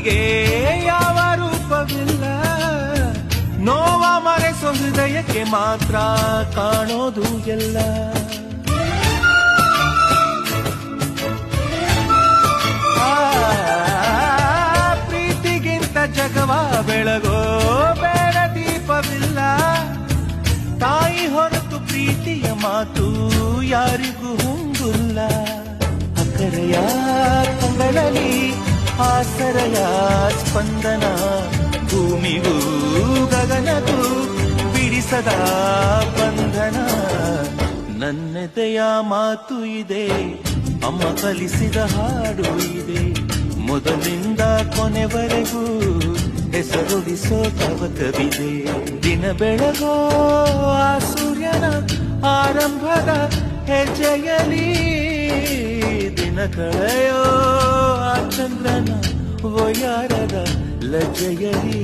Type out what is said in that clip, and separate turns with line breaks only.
ಪ್ರೀತಿಗೆ ಯಾವ ರೂಪವಿಲ್ಲ, ನೋವ ಮರೆಸೋ ಹೃದಯಕ್ಕೆ ಮಾತ್ರ ಕಾಣೋದು ಎಲ್ಲ. ಪ್ರೀತಿಗಿಂತ ಜಗವ ಬೆಳಗೋ ಬೇಡ ದೀಪವಿಲ್ಲ, ತಾಯಿ ಹೊರತು ಪ್ರೀತಿಯ ಮಾತು ಯಾರಿಗೂ ಹೊಂದಿಲ್ಲ. ಅಕ್ಕರೆಯ ಕಂಗಳಲ್ಲಿ ಆಸರೆಯ ಸ್ಪಂದನ, ಭೂಮಿಗೂ ಗಗನಗೂ ಬಿಡಿಸದ ಬಂಧನ. ನನ್ನೆದೆಯ ಮಾತು ಇದೆ, ಅಮ್ಮ ಕಲಿಸಿದ ಹಾಡು ಇದೆ, ಮೊದಲಿಂದ ಕೊನೆವರೆಗೂ ಹೆಸರುಳಿಸೋ ತವಕವಿದೆ. ದಿನ ಬೆಳಗೋ ಆ ಸೂರ್ಯನ ಆರಂಭದ ಹೆಜ್ಜೆಯಲಿ, ದಿನ ಕಳೆಯೋ ಆ ಚಂದ್ರನ ವಯಾರದ ಲಜ್ಜೆಯಲಿ.